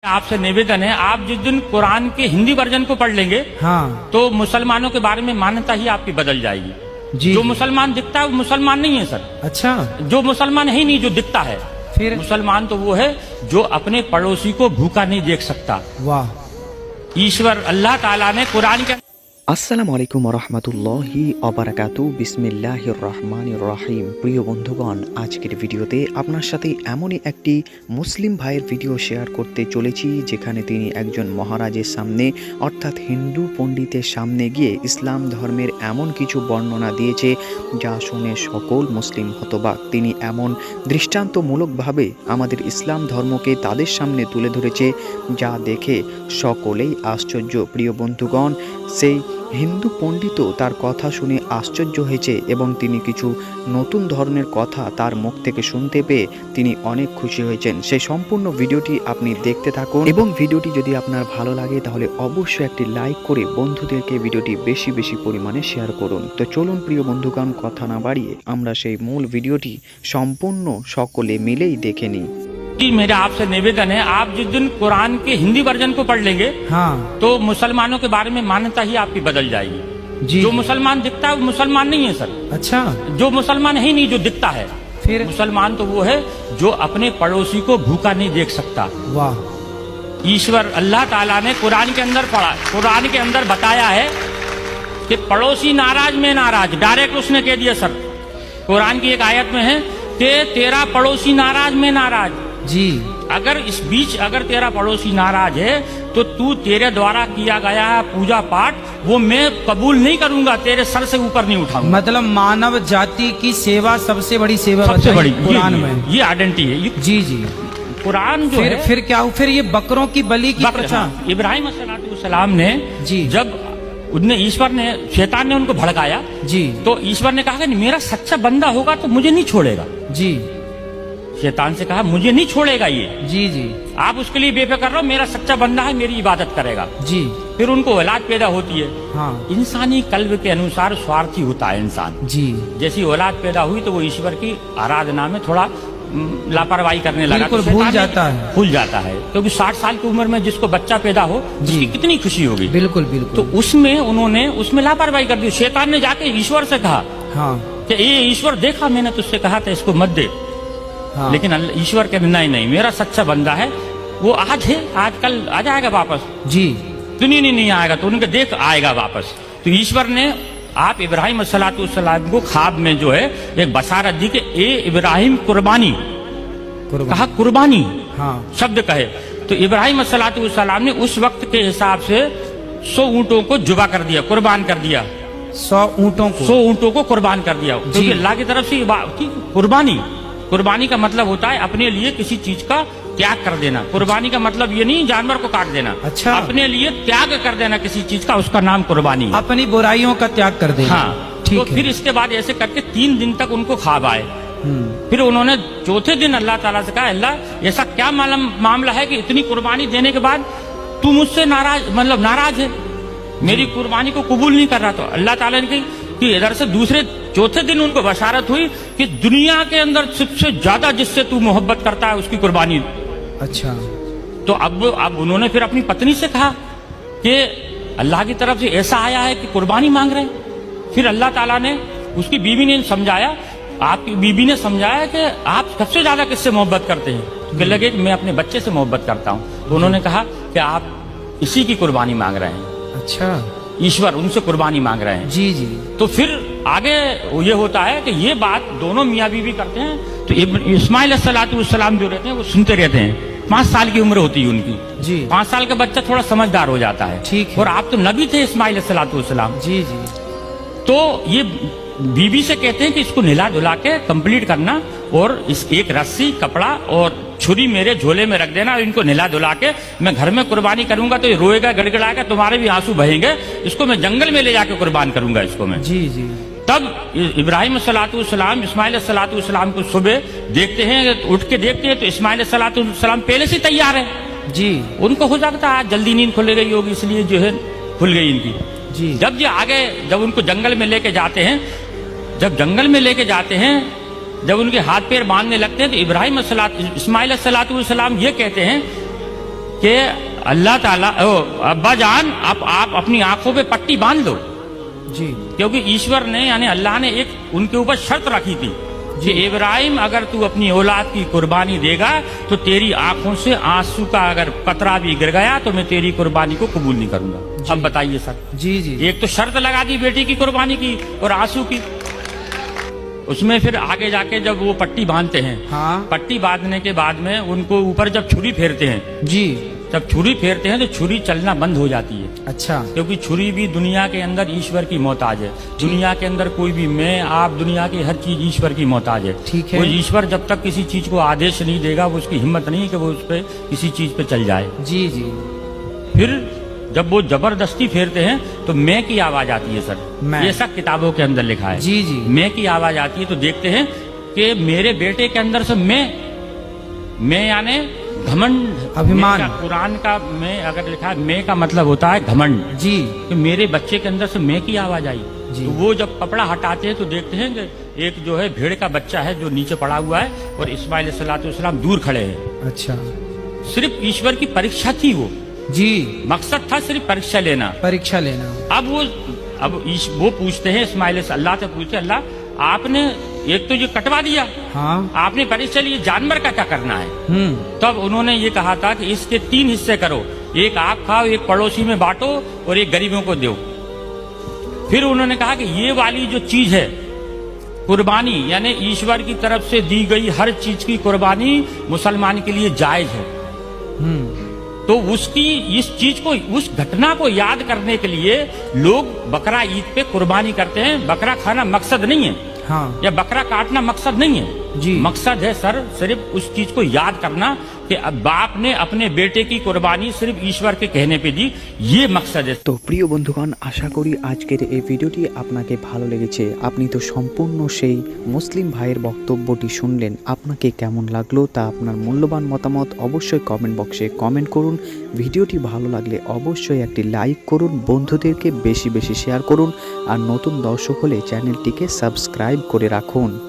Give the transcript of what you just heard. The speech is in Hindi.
आपसे निवेदन है, आप जिस दिन कुरान के हिंदी वर्जन को पढ़ लेंगे हाँ तो मुसलमानों के बारे में मान्यता ही आपकी बदल जाएगी। जी जो मुसलमान दिखता है वो मुसलमान नहीं है सर। अच्छा जो मुसलमान है ही नहीं, जो दिखता है। फिर मुसलमान तो वो है जो अपने पड़ोसी को भूखा नहीं देख सकता। वाह। ईश्वर अल्लाह ताला ने कुरान के আসসালামু আলাইকুম রহমতুল্লাহি অবরাকাতু বিসমিল্লাহির রহমানির রহিম। প্রিয় বন্ধুগণ, আজকের ভিডিওতে আপনার সাথে এমনই একটি মুসলিম ভাইয়ের ভিডিও শেয়ার করতে চলেছি যেখানে তিনি একজন মহারাজের সামনে অর্থাৎ হিন্দু পণ্ডিতের সামনে গিয়ে ইসলাম ধর্মের এমন কিছু বর্ণনা দিয়েছে যা শুনে সকল মুসলিম হতবাক। তিনি এমন দৃষ্টান্তমূলকভাবে আমাদের ইসলাম ধর্মকে তাদের সামনে তুলে ধরেছে যা দেখে সকলেই আশ্চর্য। প্রিয় বন্ধুগণ, সেই হিন্দু পণ্ডিতও তার কথা শুনে আশ্চর্য হয়েছে এবং তিনি কিছু নতুন ধরনের কথা তার মুখ থেকে শুনতে পেয়ে তিনি অনেক খুশি হয়েছেন। সেই সম্পূর্ণ ভিডিওটি আপনি দেখতে থাকুন এবং ভিডিওটি যদি আপনার ভালো লাগে তাহলে অবশ্যই একটি লাইক করে বন্ধুদেরকে ভিডিওটি বেশি বেশি পরিমাণে শেয়ার করুন। তো চলুন প্রিয় বন্ধুগণ, কথা না বাড়িয়ে আমরা সেই মূল ভিডিওটি সম্পূর্ণ সকলে মিলেই দেখে নিই। मेरा आपसे निवेदन है, आप जिस दिन कुरान के हिंदी वर्जन को पढ़ लेंगे हाँ तो मुसलमानों के बारे में मान्यता ही आपकी बदल जाएगी। जी जो मुसलमान दिखता है वो मुसलमान नहीं है सर। अच्छा जो मुसलमान है ही नहीं, जो दिखता है। फिर मुसलमान तो वो है जो अपने पड़ोसी को भूखा नहीं देख सकता। वाह। ईश्वर अल्लाह ताला ने कुरान के अंदर पढ़ा, कुरान के अंदर बताया है कि पड़ोसी नाराज में नाराज, डायरेक्ट उसने कह दिया सर। कुरान की एक आयत में है कि तेरा पड़ोसी नाराज में नाराज। जी अगर इस बीच अगर तेरा पड़ोसी नाराज है तो तू तेरे द्वारा किया गया पूजा पाठ वो मैं कबूल नहीं करूंगा, तेरे सर से ऊपर नहीं उठाऊंगा। मतलब मानव जाति की सेवा सबसे बड़ी सेवा सबसे बताई बड़ी कुरान में। ये आइडेंटिटी है। जी जी। कुरान जो है फिर क्या हुआ? फिर ये बकरों की बलि की प्रथा। इब्राहिम अलैहिस्सलाम ने जी जब उनने ईश्वर ने शैतान ने उनको भड़काया जी तो ईश्वर ने कहा कि मेरा सच्चा बंदा होगा तो मुझे नहीं छोड़ेगा। जी शैतान से कहा मुझे नहीं छोड़ेगा ये, जी जी आप उसके लिए बेफिक्र रहो, मेरा सच्चा बंदा है, मेरी इबादत करेगा। जी फिर उनको औलाद पैदा होती है। हाँ इंसानी कल्ब के अनुसार स्वार्थी होता है इंसान। जी जैसी औलाद पैदा हुई तो वो ईश्वर की आराधना में थोड़ा लापरवाही करने लगा, बिल्कुल तो भूल शैतान जाता है। भूल जाता है क्योंकि 60 साल की उम्र में जिसको बच्चा पैदा हो जी। उसकी कितनी खुशी होगी। बिल्कुल बिल्कुल। तो उसमें उन्होंने उसमें लापरवाही कर दी। शैतान ने जाके ईश्वर से कहा हाँ कि ये ईश्वर देखा मैंने तुझसे कहा था इसको मत दे, हाँ लेकिन ईश्वर के नहीं नहीं मेरा सच्चा बंदा है, वो आज है, आज कल आ जाएगा वापस, जी दुनिया नहीं आएगा तो उनके देख आएगा वापस। तो ईश्वर ने आप इब्राहिम अलैहिस्सलाम को ख्वाब में जो है एक बशारत दी कि ए इब्राहिम कुर्बानी, कहा कुर्बानी हाँ शब्द कहे तो इब्राहिम अलैहिस्सलाम ने उस वक्त के हिसाब से 100 ऊँटों को जुबा कर दिया, कुर्बान कर दिया। 100 ऊँटों को 100 ऊँटों को कुर्बान कर दिया क्योंकि अल्लाह की तरफ से कुर्बानी, कुर्बानी का मतलब होता है अपने लिए किसी चीज का त्याग कर देना। कुर्बानी का मतलब ये नहीं जानवर को काट देना। अच्छा। अपने लिए त्याग कर देना किसी चीज का, उसका नाम कुर्बानी है। अपनी बुराइयों का त्याग कर देना। हाँ ठीक तो है। फिर इसके बाद ऐसे करके 3 दिन तक उनको ख्वाब आए। फिर उन्होंने चौथे दिन अल्लाह ताला से कहा अल्लाह ऐसा क्या मामला है कि इतनी कुर्बानी देने के बाद तू मुझसे नाराज, मतलब नाराज है, मेरी कुर्बानी को कबूल नहीं कर रहा। तो अल्लाह ताला ने कही कि इधर से दूसरे चौथे दिन उनको बशारत हुई कि दुनिया के अंदर सबसे ज्यादा जिससे तू मोहब्बत करता है उसकी कुर्बानी। अच्छा। तो अब उन्होंने फिर अपनी पत्नी से कहा कि अल्लाह की तरफ से ऐसा आया है कि कुर्बानी मांग रहे हैं। फिर अल्लाह ताला ने उसकी बीवी ने समझाया, आपकी बीबी ने समझाया कि आप सबसे ज्यादा किससे मोहब्बत करते हैं। तो कहने लगे कि मैं अपने बच्चे से मोहब्बत करता हूँ। तो उन्होंने कहा कि आप इसी की कुर्बानी मांग रहे हैं। अच्छा। ईश्वर उनसे कुर्बानी मांग रहे हैं। जी जी। तो फिर आगे ये होता है कि ये बात दोनों मियाँ बीवी करते हैं। तो इस्माइल अलैहिस्सलाम जो रहते हैं वो सुनते रहते हैं। 5 साल की उम्र होती है उनकी जी। 5 साल का बच्चा थोड़ा समझदार हो जाता है। ठीक है। और आप तो नबी थे इस्माइल अलैहिस्सलाम। जी जी। तो ये बीवी से कहते हैं कि इसको नहला धुला के कंप्लीट करना और इस एक रस्सी कपड़ा और छुरी मेरे झोले में रख देना, इनको नहला धुला के मैं घर में कुर्बानी करूंगा तो ये रोएगा गड़गड़ाएगा, तुम्हारे भी आंसू बहेंगे, इसको मैं जंगल में ले जाके कुर्बान करूंगा इसको मैं। जी जी। तब इब्राहिम अलैहिस्सलाम इस्माइल अलैहिस्सलाम को सुबह देखते हैं, उठ के देखते हैं तो इस्माइल अलैहिस्सलाम पहले से तैयार है। जी। उनको हो सकता है आज जल्दी नींद खुल गई होगी इसलिए जो है खुल गई इनकी। जी। जब ये आगे जब उनको जंगल में लेके जाते हैं, जब जंगल में लेके जाते हैं, जब उनके हाथ पैर बांधने लगते हैं तो इस्माइल अलैहिस्सलाम ये कहते हैं कि अल्लाह ताला अब्बा जान आप अपनी आंखों पे पट्टी बांध लो, जी क्योंकि ईश्वर ने यानी अल्लाह ने एक उनके ऊपर शर्त रखी थी कि इब्राहिम अगर तू अपनी औलाद की कुर्बानी देगा तो तेरी आंखों से आंसू का अगर कतरा भी गिर गया तो मैं तेरी कुर्बानी को कबूल नहीं करूंगा। अब बताइए सर, जी जी एक तो शर्त लगा दी बेटी की कुर्बानी की और आंसू की, उसमें फिर आगे जाके जब वो पट्टी बांधते हैं, हाँ पट्टी बांधने के बाद में उनको ऊपर जब छुरी फेरते हैं, जी जब छुरी फेरते हैं तो छुरी चलना बंद हो जाती है, अच्छा क्योंकि छुरी भी दुनिया के अंदर ईश्वर की मोहताज है। दुनिया के अंदर कोई भी मैं आप दुनिया की हर चीज ईश्वर की मोहताज है। ठीक है। वो ईश्वर जब तक किसी चीज को आदेश नहीं देगा वो उसकी हिम्मत नहीं कि वो उस पर किसी चीज पे चल जाए। जी जी फिर जब वो जबरदस्ती फेरते हैं तो मैं की आवाज आती है सर, मैं। ये सब किताबों के अंदर लिखा है। जी जी मैं की आवाज आती है तो देखते हैं कि मेरे बेटे के अंदर से मैं यानी घमंड, अभिमान। मैं का कुरान का मैं अगर लिखा है मैं का मतलब होता है घमंड, जी कि मेरे बच्चे के अंदर से मैं की आवाज आई। जी। तो वो जब कपड़ा हटाते हैं तो देखते हैं कि एक जो है भेड़ का बच्चा है जो नीचे पड़ा हुआ है और इस्माइल सलाम दूर खड़े हैं। अच्छा सिर्फ ईश्वर की परीक्षा थी, वो जी मकसद था सिर्फ परीक्षा लेना। परीक्षा लेना। अब वो पूछते हैं इस्माइल से, अल्लाह से पूछते, अल्लाह आपने एक तो ये कटवा दिया, हाँ आपने परीक्षा ली, जानवर का क्या करना है? तब उन्होंने ये कहा था कि इसके 3 हिस्से करो, एक आप खाओ, एक पड़ोसी में बांटो और एक गरीबों को दो। फिर उन्होंने कहा कि ये वाली जो चीज है कुर्बानी, यानी ईश्वर की तरफ से दी गई हर चीज की कुर्बानी मुसलमान के लिए जायज है। तो उसकी इस चीज को, उस घटना को याद करने के लिए लोग बकरा ईद पे कुर्बानी करते हैं। बकरा खाना मकसद नहीं है, हाँ या बकरा काटना मकसद नहीं है जी। मकसद है सर सिर्फ उस चीज को याद करना कि अब बाप ने अपने बेटे की कुर्बानी सिर्फ ईश्वर के कहने पे दी, ये मकसद है। তো প্রিয় বন্ধুগণ, আশা করি আজকের এই ভিডিওটি আপনাকে ভালো লেগেছে। আপনি তো সম্পূর্ণ সেই মুসলিম ভাইয়ের বক্তব্যটি শুনলেন। আপনাকে কেমন লাগলো তা আপনার মূল্যবান মতামত অবশ্যই কমেন্ট বক্সে কমেন্ট করুন। ভিডিওটি ভালো লাগলে অবশ্যই একটি লাইক করুন, বন্ধুদেরকে বেশি বেশি শেয়ার করুন, আর নতুন দর্শক হলে চ্যানেলটিকে সাবস্ক্রাইব করে রাখুন।